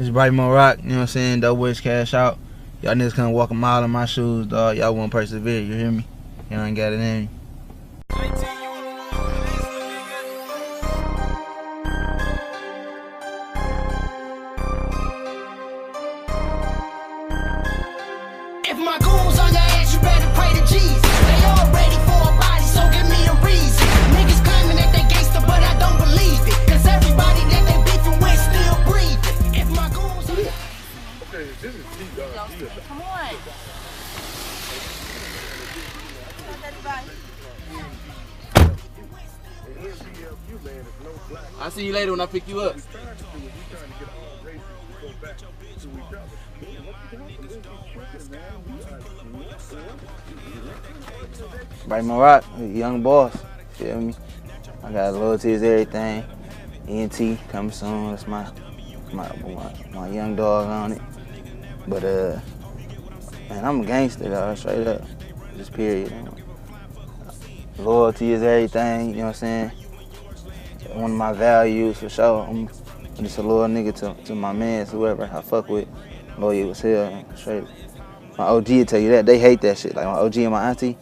It's Doughboy Roc, you know what I'm saying? Doughboys cash out. Y'all niggas couldn't walk a mile in my shoes, dog. Y'all won't persevere, you hear me? Y'all ain't got it in. If my goons on your ass, you better pray to Jesus. They all ready for a body, so give me a reason. Niggas claiming that they gangster, but I don't believe it. Cause everybody that they beefing with still breathing. If my goons on your Okay, this is deep, dog. Come on. I'll see you later when I pick you up. Doughboy Roc, young boss, feel me? I got loyalty is everything. ENT coming soon, that's my young dog on it. But man, I'm a gangster, dog, straight up, just period. Loyalty is everything, you know what I'm saying? One of my values for sure. I'm just a loyal nigga to my mans, whoever I fuck with. Loyal as hell, straight. My OG will tell you that. They hate that shit. Like my OG and my auntie,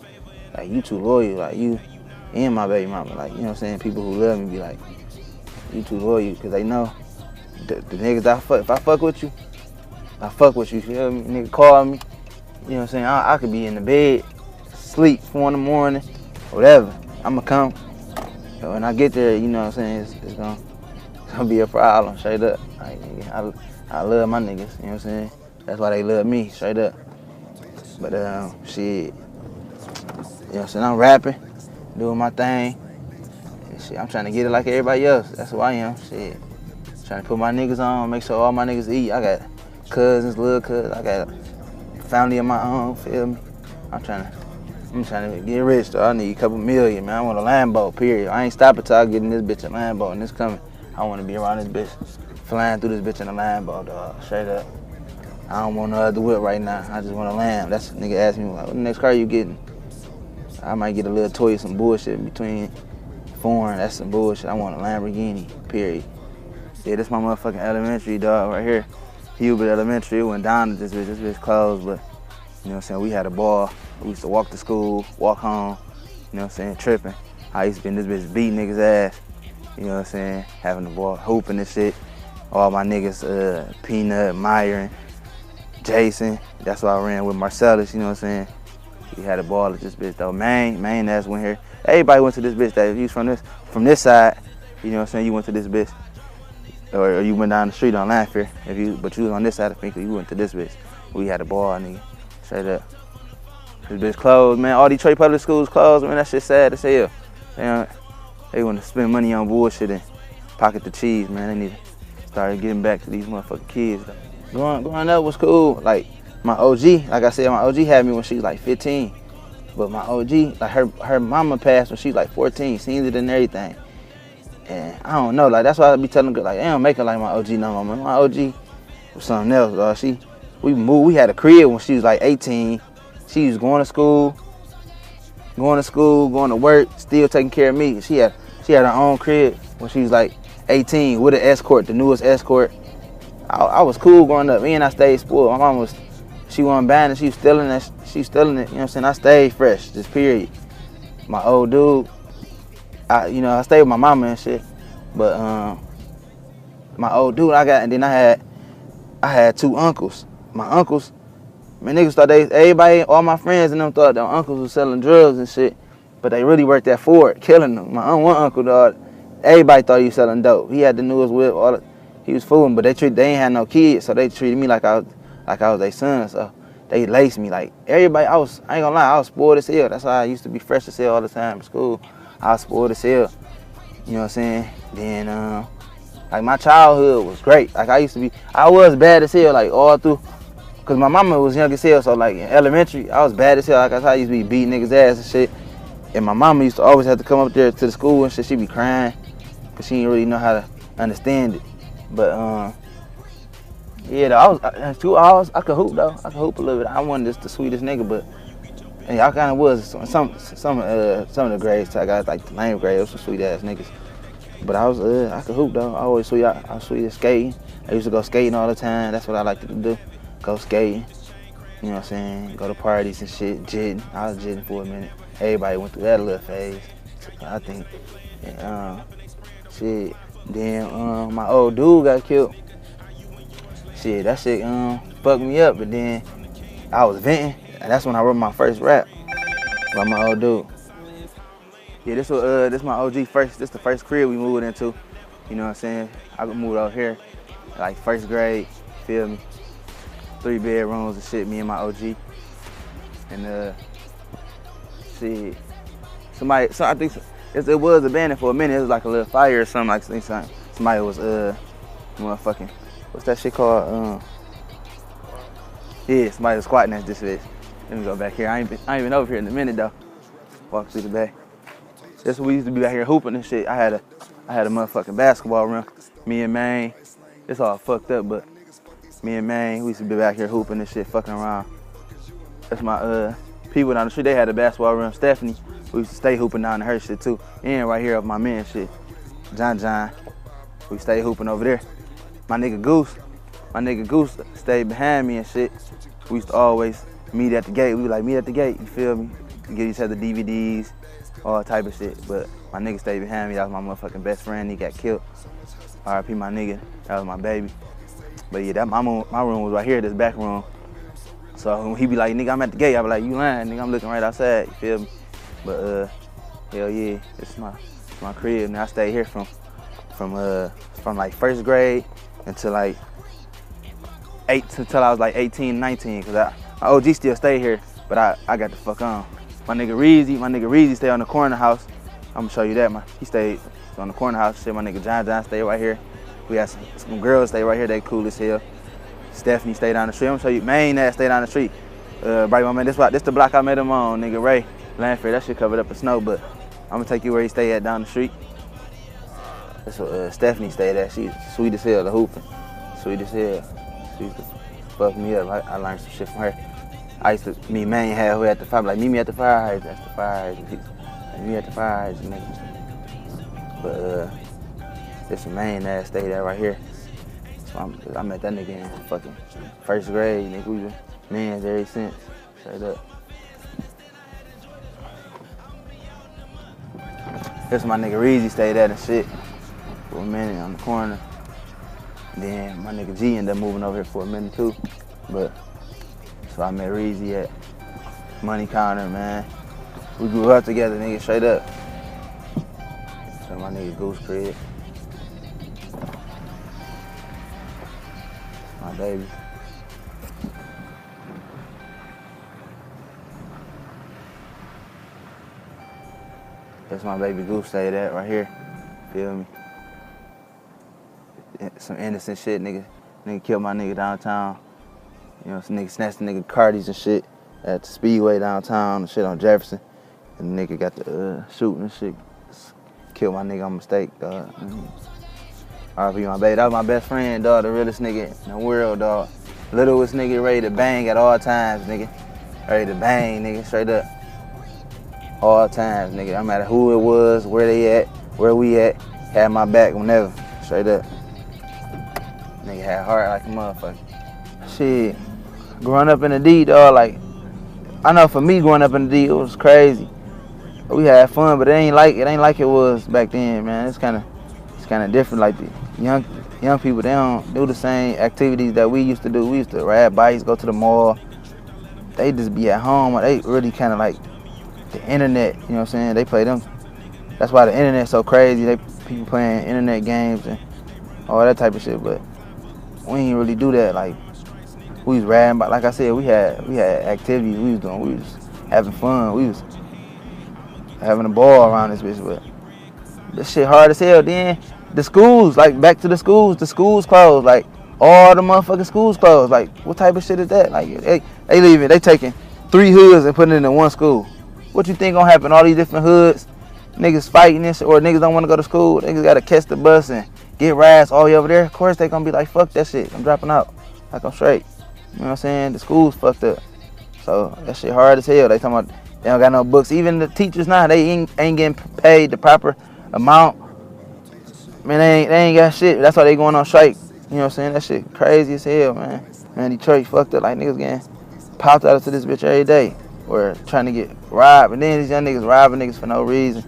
like you too loyal, like you and my baby mama. Like, you know what I'm saying? People who love me be like, you too loyal, because they know the niggas if I fuck with you, I fuck with you, feel me? Nigga call me, you know what I'm saying? I could be in the bed, sleep, 4 in the morning, whatever. I'ma come. So when I get there, you know what I'm saying, it's gonna be a problem, straight up. Like, I love my niggas, you know what I'm saying? That's why they love me, straight up. But shit, you know what I'm saying, I'm rapping, doing my thing. And shit, I'm trying to get it like everybody else. That's who I am, shit. Trying to put my niggas on, make sure all my niggas eat. I got cousins, little cousins, I got family of my own, feel me? I'm trying to get rich, though. I need a couple million, man. I want a Lambo, period. I ain't stopping till I get in this bitch a Lambo, and it's coming. I want to be around this bitch, flying through this bitch in a Lambo, dog, straight up. I don't want no other whip right now. I just want a Lamb. That's nigga asked me, like, what the next car you getting? I might get a little toy, some bullshit between foreign. That's some bullshit. I want a Lamborghini, period. Yeah, this my motherfucking elementary, dog, right here. Hubert Elementary. It went down to this bitch. This bitch closed, but you know what I'm saying? We had a ball. We used to walk to school, walk home, you know what I'm saying, tripping. I used to be in this bitch beating niggas' ass, you know what I'm saying, having the ball, hooping and shit. All my niggas, Peanut, Myron, Jason, that's why I ran with Marcellus, you know what I'm saying. We had a ball at this bitch though. Main ass went here. Everybody went to this bitch. That if you was from this side, you know what I'm saying, you went to this bitch. Or you went down the street on Lanfair. But you was on this side of Finkel, you went to this bitch. We had a ball, nigga, straight up. This bitch closed, man. All Detroit public schools closed, man. That shit sad as hell. They want to spend money on bullshit and pocket the cheese, man. They need to start getting back to these motherfucking kids. Growing up was cool. Like my OG, like I said, my OG had me when she was like 15. But my OG, like her mama passed when she was like 14, seen it and everything. And I don't know, like that's why I be telling girls, like, they don't make her like my OG no more, man. My OG was something else, dog. We moved, we had a crib when she was like 18. She was going to school, going to work, still taking care of me. She had her own crib when she was like 18 with an escort, the newest escort. I was cool growing up. Me and I stayed spoiled. My mom she wasn't buying it, she was stealing it, you know what I'm saying? I stayed fresh, just period. My old dude, I stayed with my mama and shit, but my old dude and then I had 2 uncles. My uncles, man, niggas thought everybody, all my friends and them thought their uncles was selling drugs and shit, but they really worked at Ford, killing them. My one uncle, dog, everybody thought he was selling dope. He had the newest whip, he was fooling, but they ain't had no kids, so they treated me like I was their son, so they laced me. Like everybody, I ain't gonna lie, I was spoiled as hell. That's why I used to be fresh as hell all the time in school. I was spoiled as hell, you know what I'm saying? Then, like my childhood was great. Like I was bad as hell, like all through, cause my mama was young as hell, so like in elementary, I was bad as hell. Like I used to be beating niggas' ass and shit. And my mama used to always have to come up there to the school and shit. She'd be crying, cause she didn't really know how to understand it. But yeah, though, I could hoop though. I could hoop a little bit. I wasn't just the sweetest nigga, but yeah, I kind of was. Some of the grades, I got like the lame grades, some sweet ass niggas. But I could hoop though. I was sweet at skating. I used to go skating all the time. That's what I liked to do. Go skating. You know what I'm saying? Go to parties and shit. Jitting. I was jitting for a minute. Everybody went through that little phase, I think. And, shit. Then my old dude got killed. Shit, that shit fucked me up. But then I was venting. And that's when I wrote my first rap about my old dude. Yeah, this my OG first. This the first crib we moved into. You know what I'm saying? I moved out here like first grade. Feel me? 3 bedrooms and shit. Me and my OG. And shit. I think it was abandoned for a minute. It was like a little fire or something. Like somebody was motherfucking. What's that shit called? Yeah, somebody was squatting at this bitch. Let me go back here. I ain't been over here in a minute though. Walk through the bay. That's when we used to be back here hooping and shit. I had a motherfucking basketball rim. Me and Maine, it's all fucked up, but me and Maine, we used to be back here hooping and shit, fucking around. That's my people down the street. They had a basketball rim. Stephanie, we used to stay hooping down to her shit too. And right here of my man shit, John. We stay hooping over there. My nigga Goose stayed behind me and shit. We used to always meet at the gate. We would like meet at the gate. You feel me? Get each other DVDs. All type of shit, but my nigga stayed behind me. That was my motherfucking best friend. He got killed. R.I.P. my nigga. That was my baby. But yeah, my room was right here, this back room. So when he be like, nigga, I'm at the gate, I be like, you lying, nigga, I'm looking right outside. You feel me? But hell yeah, this is my crib. Now I stayed here from like first grade until like until I was like 18, 19, cause my OG still stayed here, but I got the fuck on. My nigga Reezy stayed on the corner house. I'm gonna show you that. He stayed on the corner house. Shit, my nigga John stayed right here. We got some girls stay right here. They cool as hell. Stephanie stayed down the street. I'm gonna show you. Main ass stayed down the street. Right, my man. This the block I met him on. Nigga Ray Lanford. That shit covered up in snow, but I'm gonna take you where he stay at down the street. That's where Stephanie stayed at. She's sweet as hell. The hooping, sweet as hell. She used to fuck me up. I learned some shit from her. I used to meet Main halfway at the fire, like meet me at the fire hydrant. That's the fire hydrant. Meet me at the fire hydrant, nigga. But this Main ass stayed there right here. So I met that nigga in fucking first grade, nigga. We been mans ever since. Straight up. This my nigga Reezy stayed at and shit for a minute on the corner. Then my nigga G ended up moving over here for a minute too. But so I met Reezy at Money Counter, man. We grew up together, nigga, straight up. So my nigga Goose crib. My baby. That's my baby Goose stayed at right here. Feel me? Some innocent shit, nigga. Nigga killed my nigga downtown. You know, some nigga snatched the nigga Cardis and shit at the Speedway downtown and shit on Jefferson. And the nigga got the shooting and shit. Killed my nigga on mistake, dog. R.I.P. my baby. That was my best friend, dog. The realest nigga in the world, dog. Littlest nigga ready to bang at all times, nigga. Ready to bang, nigga, straight up. All times, nigga. No matter who it was, where they at, where we at, had my back whenever, straight up. Nigga had heart like a motherfucker. Shit, growing up in the D, dog, like, I know for me growing up in the D, it was crazy. We had fun, but it ain't like it was back then, man. It's kind of different. Like the young people, they don't do the same activities that we used to do. We used to ride bikes, go to the mall. They just be at home. They really kind of like the internet, you know what I'm saying? They play them. That's why the internet's so crazy. People playing internet games and all that type of shit. But we ain't really do that. Like we was riding, but like I said, we had activities we was doing. We was having fun. We was having a ball around this bitch. But this shit hard as hell. Then the schools, like back to the schools closed. Like all the motherfucking schools closed. Like what type of shit is that? Like they leaving, they taking 3 hoods and putting it in one school. What you think gonna happen? All these different hoods, niggas fighting this, or niggas don't want to go to school. Niggas gotta catch the bus and get rides all the way over there. Of course they gonna be like, fuck that shit. I'm dropping out. Like I'm straight. You know what I'm saying? The school's fucked up. So that shit hard as hell. They talking about they don't got no books. Even the teachers now, they ain't getting paid the proper amount. Man, they ain't got shit. That's why they going on strike. You know what I'm saying? That shit crazy as hell, man. Man, Detroit fucked up like niggas getting popped out to this bitch every day. Or trying to get robbed. And then these young niggas robbing niggas for no reason.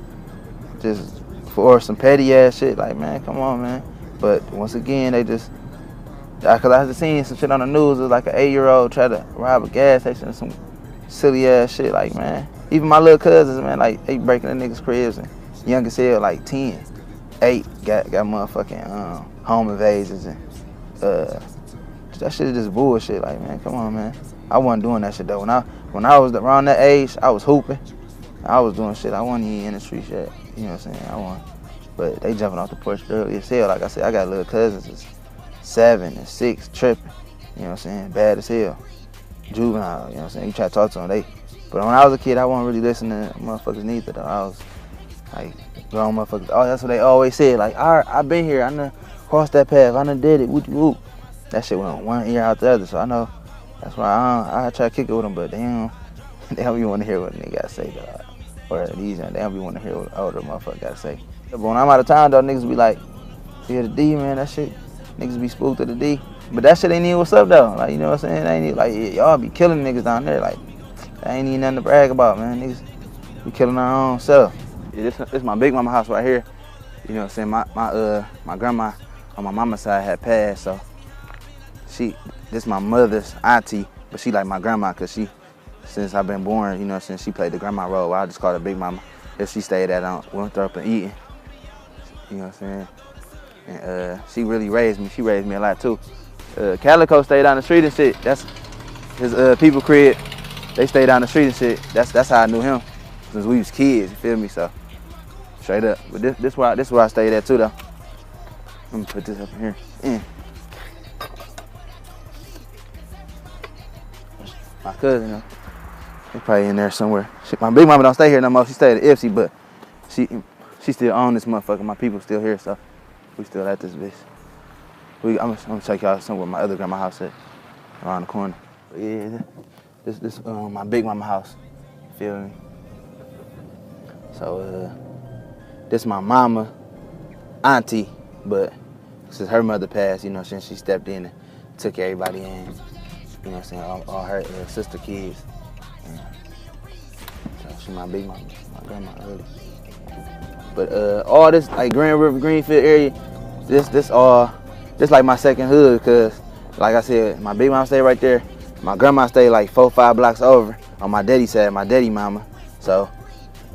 Just for some petty ass shit. Like, man, come on, man. But once again, they just, cause I just seen some shit on the news. It was like an 8-year-old try to rob a gas station or some silly ass shit. Like, man, even my little cousins, man, like they breaking the niggas' cribs, and young as hell, like 10, 8, got motherfucking home invasions, and that shit is just bullshit. Like, man, come on, man. I wasn't doing that shit though. When I was around that age, I was hooping. I was doing shit. I wasn't even in the street shit. You know what I'm saying? I wasn't. But they jumping off the porch early as hell. Like I said, I got little cousins that's 7 and 6 tripping. You know what I'm saying? Bad as hell. Juvenile, you know what I'm saying? You try to talk to them, but when I was a kid, I wasn't really listening to motherfuckers neither though. I was like grown motherfuckers. Oh, that's what they always said. Like, all right, I been here. I done crossed that path. I done did it. Whoop, whoop. That shit went one ear out the other. So I know that's why I try to kick it with them, but they don't even want to hear what they got to say though. Or these, they don't even want to hear what older motherfuckers got to say. But when I'm out of town though, niggas be like, yeah, the D, man, that shit. Niggas be spooked to the D. But that shit ain't even what's up though. Like, you know what I'm saying? They ain't even, like, y'all be killing niggas down there. Like, that ain't even nothing to brag about, man. Niggas be killing our own self. Yeah, this my big mama house right here. You know what I'm saying? My grandma on my mama's side had passed, so this my mother's auntie, but she like my grandma, cause since I've been born, you know, since she played the grandma role, well, I just call her Big Mama. If she stayed at Winthrop and Eaton, you know what I'm saying? And she really raised me. She raised me a lot too. Calico stayed down the street and shit. That's his people crib. They stayed down the street and shit. That's how I knew him since we was kids. You feel me? So straight up. But this where I stayed at too though. Let me put this up in here. My cousin, though. They probably in there somewhere. My big mama don't stay here no more. She stayed at Ipsy, but she still own this motherfucker. My people still here, so we still at this bitch. I'm gonna take y'all somewhere my other grandma house at, around the corner. But yeah, this my big mama house. Feel me? So this my mama, auntie, but since her mother passed, you know, since she stepped in and took everybody in. You know what I'm saying? All her sister kids. Yeah. So she my big mama, my grandma, really. But all this like Grand River, Greenfield area, this like my second hood, cause like I said, my big mama stayed right there. My grandma stayed like 4 or 5 blocks over on my daddy's side, my daddy mama. So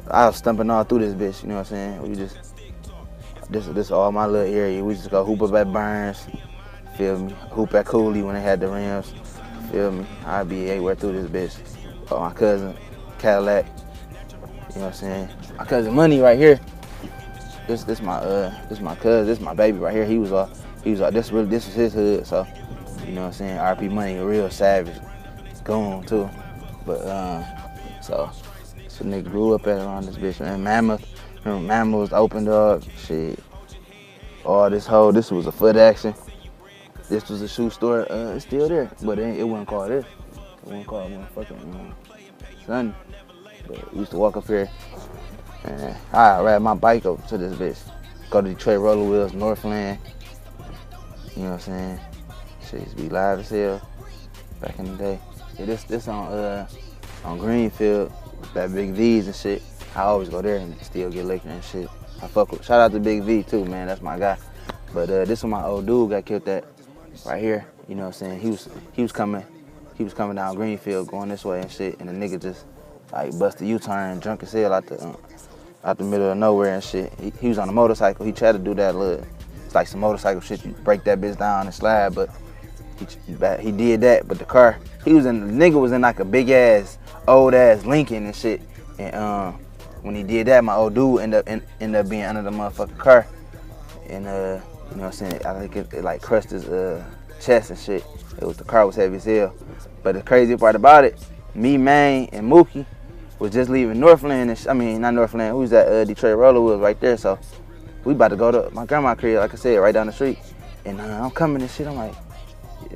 I was stumping all through this bitch. You know what I'm saying? We just this all my little area. We just go hoop up at Burns. Feel me? Hoop at Cooley when they had the rims. Feel me? I'd be everywhere through this bitch. Oh, my cousin, Cadillac. You know what I'm saying? My cousin Money right here. This my cousin. This my baby right here. He was this was his hood. So you know what I'm saying? RP Money, a real savage, goon too. But so nigga grew up at around this bitch, man. Mammoth. Remember Mammoth was open dog. Shit. All this was a Foot Action. This was a shoe store. It's still there, but it wasn't called this. It wasn't called motherfucking Sunny. But we used to walk up here, and I ride my bike up to this bitch. Go to Detroit Roller Wheels, Northland. You know what I'm saying? Shit used to be live as hell back in the day. Yeah, this on Greenfield, that Big V's and shit. I always go there and still get liquor and shit. I fuck with. Shout out to Big V too, man. That's my guy. But this one my old dude got killed at. Right here, you know what I'm saying? He was coming down Greenfield going this way and shit, and the nigga just like bust a U-turn, drunk as hell out the middle of nowhere and shit. He was on a motorcycle. He tried to do that it's like some motorcycle shit. You break that bitch down and slide, but he did that. But the nigga was in like a big ass, old ass Lincoln and shit. And when he did that, my old dude ended up being under the motherfucking car, and you know what I'm saying? I think it like crushed his chest and shit. The car was heavy as hell. But the crazy part about it, me, Maine, and Mookie was just leaving Northland. Not Northland. We was at Detroit Roller Wheels right there. So we about to go to my grandma's crib, like I said, right down the street. And I'm coming and shit. I'm like,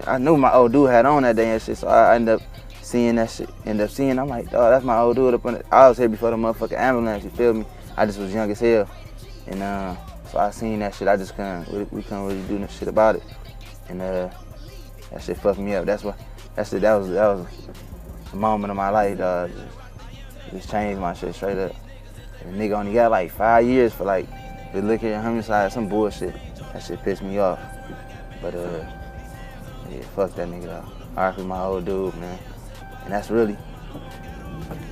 I knew my old dude had on that day and shit. So I ended up seeing that shit. I'm like, oh, that's my old dude up on it. I was here before the motherfucking ambulance. You feel me? I just was young as hell. And so I seen that shit. We couldn't really do no shit about it. and that shit fucked me up. That was a moment of my life, dog. Just changed my shit straight up. And the nigga only got like 5 years for like the liquor and homicide, some bullshit. That shit pissed me off. But yeah, fuck that nigga though. R.I.P. my old dude, man. And that's really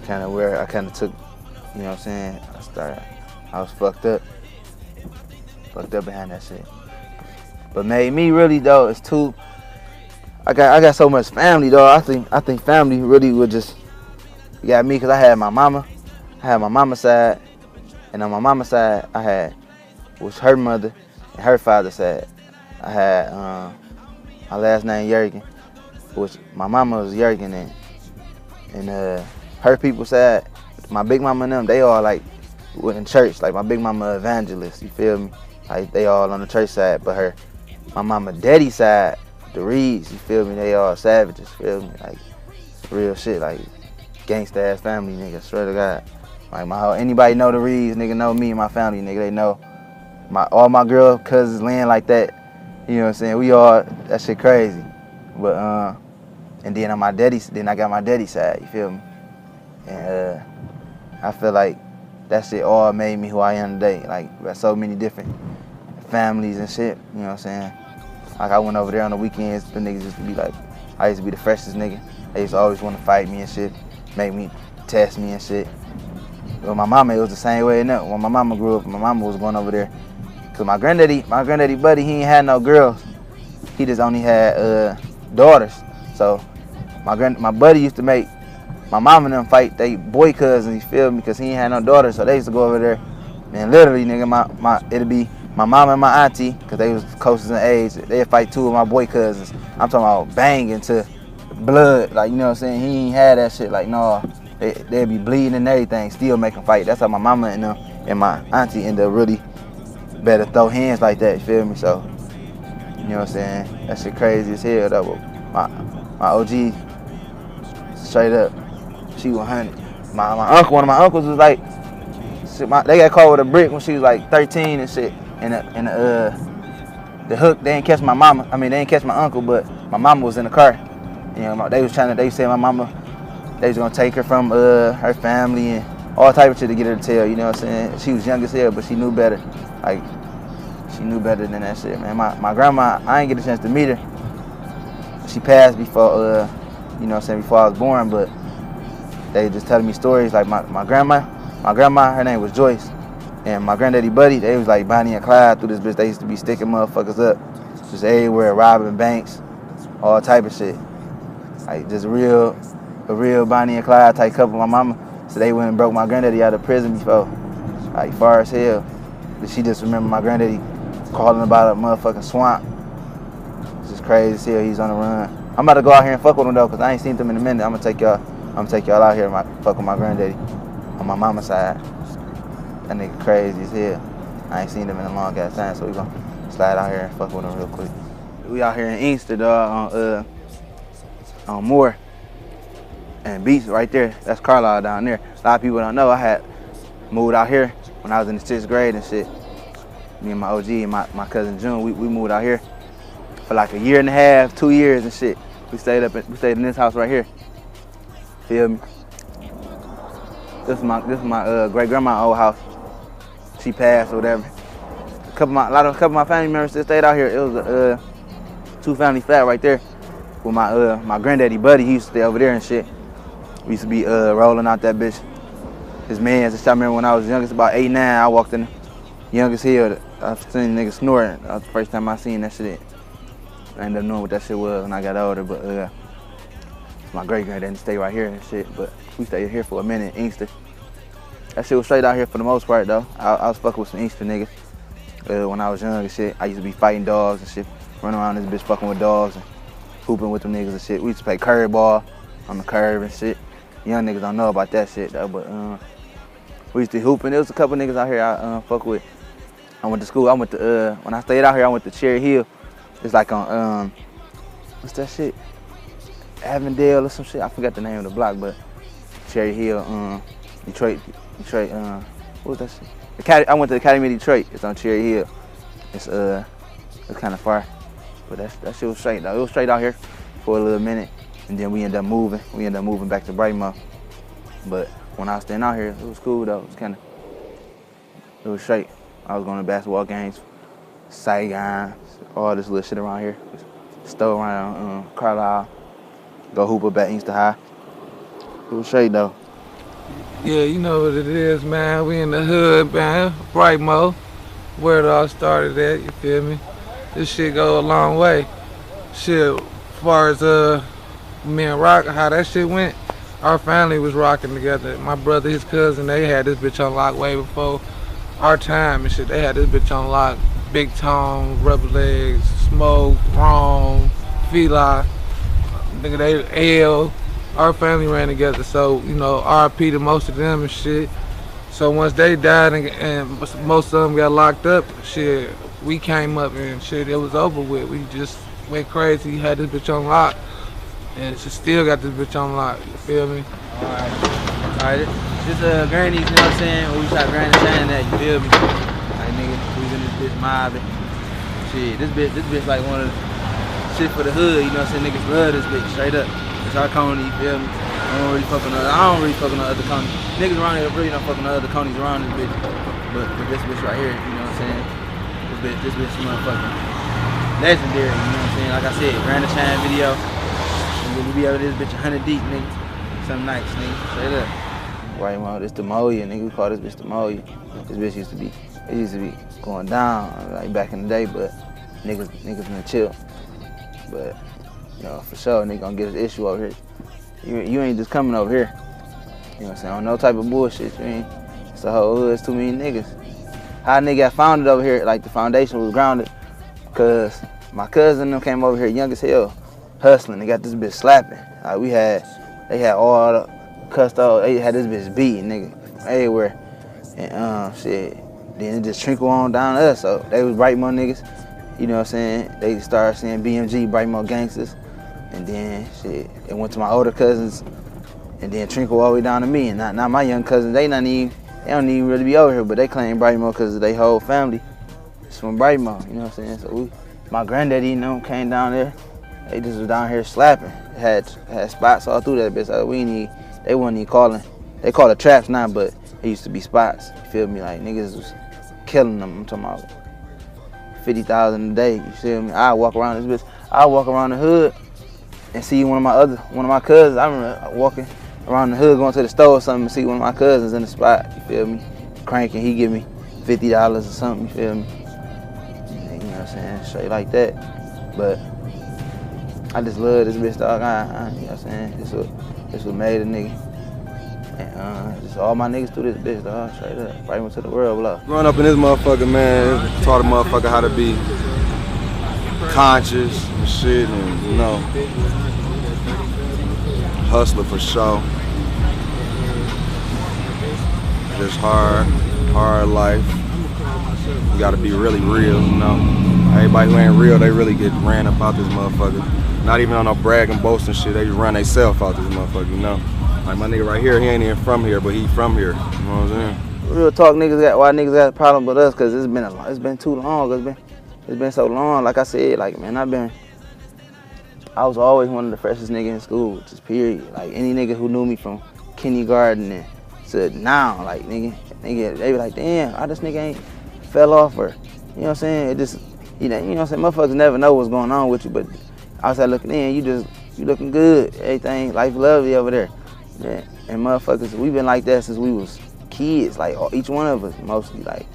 kind of where I kind of took, you know what I'm saying? I was fucked up behind that shit. But made me really though is too. I got so much family though. I think family really would just got me because I had my mama. I had my mama's side, and on my mama's side I had was her mother and her father's side. I had my last name Yergin, which my mama was Yergin, and her people's side, my big mama and them, they all like went in church. Like my big mama evangelist, you feel me? Like they all on the church side, but my mama daddy side, the Reeds, you feel me? They all savages, feel me? Like real shit, like gangsta ass family, nigga. Swear to God, like anybody know the Reeds, nigga, know me and my family, nigga. They know all my girl cousins land like that. You know what I'm saying? We all, that shit crazy. But and then on my daddy's, then I got my daddy side, you feel me? And I feel like that shit all made me who I am today. Like got so many different families and shit, you know what I'm saying? Like I went over there on the weekends, the niggas used to be like, I used to be the freshest nigga. They used to always want to fight me and shit, make me test me and shit. But my mama, it was the same way. When my mama grew up, my mama was going over there. Cause my granddaddy buddy, he ain't had no girls. He just only had daughters. So my buddy used to make my mom and them fight they boy cousins, you feel me? Cause he ain't had no daughters. So they used to go over there and literally, nigga, it'd be my mom and my auntie, cause they was closest in age. They'd fight two of my boy cousins. I'm talking about banging to blood, like, you know what I'm saying? He ain't had that shit. Like, no, they'd be bleeding and everything, still make them fight. That's how my mama and them and my auntie ended up really better throw hands like that, you feel me? So, you know what I'm saying? That shit crazy as hell though. My OG, straight up, she 100. One of my uncles was like, they got caught with a brick when she was like 13 and shit. And the hook, they didn't catch my mama. I mean, they didn't catch my uncle, but my mama was in the car. You know, they said my mama, they was gonna take her from her family and all type of shit to get her to tell, you know what I'm saying? She was young as hell, but she knew better. Like, she knew better than that shit, man. My grandma, I didn't get a chance to meet her. She passed before, you know what I'm saying, before I was born, but they just telling me stories. Like my grandma, her name was Joyce. And my granddaddy buddy, they was like Bonnie and Clyde through this bitch. They used to be sticking motherfuckers up, just everywhere, robbing banks, all type of shit. Like just a real Bonnie and Clyde type couple. My mama, so they went and broke my granddaddy out of prison before, like far as hell. But she just remember my granddaddy calling about a motherfucking swamp. It's just crazy as hell. He's on the run. I'm about to go out here and fuck with him though, cause I ain't seen them in a minute. I'm gonna take y'all out here and fuck with my granddaddy on my mama's side. That nigga crazy as hell. I ain't seen him in a long ass time, so we gonna slide out here and fuck with him real quick. We out here in Inkster, dog, on Moore and Beach right there. That's Carlisle down there. A lot of people don't know I had moved out here when I was in the 6th grade and shit. Me and my OG and my cousin June, we moved out here for like a year and a half, 2 years and shit. We stayed in this house right here. Feel me? This is my great grandma's old house. She passed or whatever. A couple of my family members still stayed out here. It was a 2-family flat right there with my granddaddy buddy. He used to stay over there and shit. We used to be rolling out that bitch. His man, I remember when I was youngest, about 8, 9, I walked in the youngest hill. I seen niggas snoring. That was the first time I seen that shit. I ended up knowing what that shit was when I got older, but my great granddaddy stayed right here and shit. But we stayed here for a minute in Inkster. That shit was straight out here for the most part though. I was fucking with some Inkster niggas when I was young and shit. I used to be fighting dogs and shit, running around this bitch fucking with dogs and hooping with them niggas and shit. We used to play curve ball on the curve and shit. Young niggas don't know about that shit though, but we used to hoop, and there was a couple niggas out here I fuck with. I went to school. When I stayed out here, I went to Cherry Hill. It's like on what's that shit? Avondale or some shit. I forgot the name of the block, but Cherry Hill, Detroit. What was that shit? I went to the Academy of Detroit. It's on Cherry Hill. It's kind of far. But that shit was straight though. It was straight out here for a little minute, and then we ended up moving. We ended up moving back to Brightmore. But when I was staying out here, it was cool though. It was straight. I was going to basketball games, Saigon, all this little shit around here. Stole around Carlisle, go hoop up at Inkster High. It was straight though. Yeah, you know what it is, man. We in the hood, man. Brightmore, where it all started at, you feel me? This shit go a long way. Shit, as far as me and Roc, how that shit went, our family was rocking together. My brother, his cousin, they had this bitch on lock way before our time and shit. They had this bitch on lock. Big Tone, Rubber Legs, Smoke, Rome, Fila, nigga, they L. Our family ran together, so, you know, RIP to most of them and shit. So once they died and most of them got locked up, shit, we came up and shit, it was over with. We just went crazy, had this bitch on lock, and she still got this bitch on lock, you feel me? Alright, this Granny's, you know what I'm saying? When we shot Granny saying that, you feel me? Like, nigga, we was in this bitch mobbing. Shit, this bitch like one of the shit for the hood, you know what I'm saying? Niggas love this bitch, straight up. It's our coney, you feel me? I don't really fuck with no other coney. Niggas around here really don't fuck with no other conies around this bitch. But this bitch right here, you know what I'm saying? This bitch motherfucking legendary, you know what I'm saying? Like I said, Granny Shine video. We be over this bitch 100 deep, nigga. Some nights, nigga. Straight up. Right, man, this the Moya, nigga. We call this bitch the Moya. This bitch used to be going down like back in the day, but niggas been chill. But you know, for sure, nigga gonna get his issue over here. You ain't just coming over here. You know what I'm saying? On no type of bullshit. You ain't. It's a whole hood. It's too many niggas. How a nigga got founded over here, like the foundation was grounded, cause my cousin and them came over here young as hell, hustling. They got this bitch slapping. Like they had all the cussed out. They had this bitch beating, nigga, everywhere. And shit. Then it just trickle on down to us. So they was Brightmore niggas. You know what I'm saying? They started saying BMG, Brightmore gangsters. And then shit, it went to my older cousins, and then trickle all the way down to me. And now my young cousins, they don't even really be over here, but they claim Brightmore because they whole family is from Brightmore. You know what I'm saying? So my granddaddy, you know, came down there. They just was down here slapping. Had spots all through that bitch. So they wasn't even calling. They call it traps now, but it used to be spots. You feel me? Like niggas was killing them. I'm talking about 50,000 a day. You feel me? I walk around this bitch. I walk around the hood and see one of my cousins. I remember walking around the hood, going to the store or something, and see one of my cousins in the spot. You feel me? Cranking. He give me $50 or something. You feel me? You know what I'm saying? Straight like that. But I just love this bitch, dog. You know what I'm saying? This what made a nigga. And just all my niggas through this bitch, dog. Straight up. Right into the world, blah. Growing up in this motherfucker, man, taught a motherfucker how to be conscious and shit, and you know, hustler for sure. Just hard life. You gotta be really real, you know. Everybody who ain't real, they really get ran up out this motherfucker. Not even on no brag and boast and shit, they just run themselves out this motherfucker, you know. Like my nigga right here, he ain't even from here, but he from here, you know what I'm saying? Real talk, why niggas got a problem with us, cause it's been too long. It's been so long. Like I said, like man, I was always one of the freshest niggas in school, just period. Like any nigga who knew me from kindergarten and to now, like nigga, they be like, damn, how this nigga ain't fell off, or you know what I'm saying? It just, you know what I'm saying? Motherfuckers never know what's going on with you, but outside looking in, you looking good. Everything, life lovely over there. Yeah. And motherfuckers, we been like that since we was kids, like each one of us mostly. Like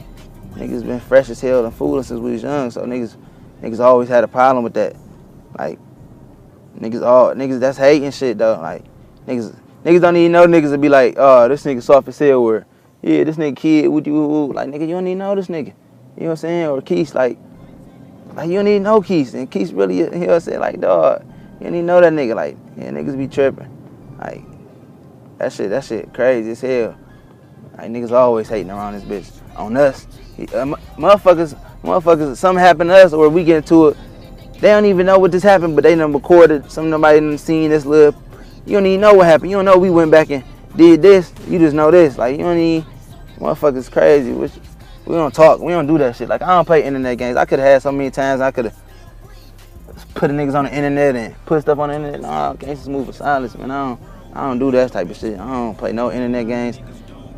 niggas been fresh as hell and fooling since we was young, so niggas always had a problem with that. Like niggas that's hating shit though. Like niggas don't even know niggas would be like, oh, this nigga soft as hell, or yeah, this nigga kid, like nigga, you don't even know this nigga. You know what I'm saying? Or Keith, like you don't even know Keith, and Keith really, you know what I'm saying? Like dog, you don't even know that nigga. Like yeah, niggas be tripping. Like that shit crazy as hell. Like niggas always hating around this bitch on us. Motherfuckers, something happened to us or we get into it. They don't even know what just happened, but they done recorded. Somebody done seen this little. You don't even know what happened. You don't know we went back and did this. You just know this. Like you don't even. Motherfuckers crazy. We don't talk. We don't do that shit. Like I don't play internet games. I could have had so many times. I could have putting niggas on the internet and put stuff on the internet. Nah, gangsters move with silence, man. I don't do that type of shit. I don't play no internet games.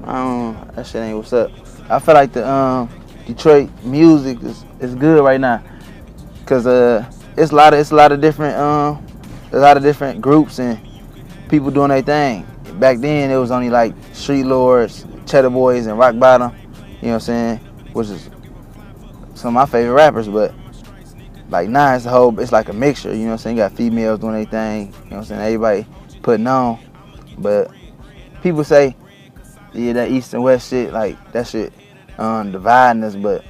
That shit ain't what's up. I feel like the Detroit music is good right now, cause it's a lot of different groups and people doing their thing. Back then it was only like Street Lords, Cheddar Boys, and Rock Bottom. You know what I'm saying? Which is some of my favorite rappers, but like now it's like a mixture. You know what I'm saying? You got females doing their thing. You know what I'm saying? Everybody putting on, but people say, yeah, that East and West shit, like that shit dividing us, but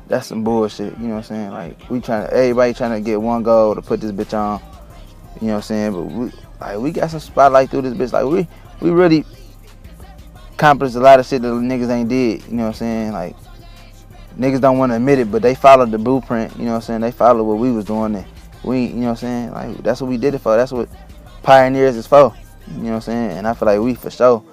that's some bullshit. You know what I'm saying? Like everybody trying to get one goal to put this bitch on. You know what I'm saying? But we got some spotlight through this bitch. Like we really accomplished a lot of shit that niggas ain't did. You know what I'm saying? Like niggas don't want to admit it, but they followed the blueprint. You know what I'm saying? They followed what we was doing, and we, you know what I'm saying? Like that's what we did it for. That's what pioneers is for. You know what I'm saying? And I feel like we for sure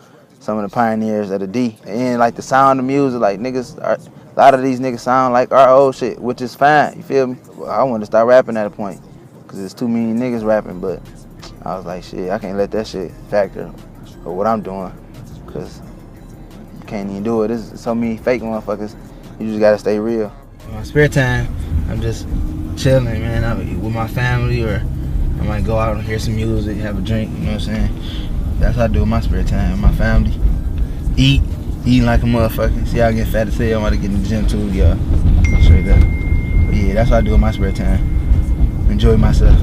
some of the pioneers of the D. And like the sound of music, like a lot of these niggas sound like our old shit, which is fine. You feel me? Well, I wanted to start rapping at a point, cause there's too many niggas rapping, but I was like, shit, I can't let that shit factor for what I'm doing, cause you can't even do it. There's so many fake motherfuckers. You just gotta stay real. In my spare time, I'm just chilling, man. I'm with my family, or I might go out and hear some music, have a drink. You know what I'm saying? That's what I do in my spare time. My family, eating like a motherfucker. See, I get fat as hell. I'm about to get in the gym too, y'all. Straight up. But yeah, that's what I do in my spare time. Enjoy myself.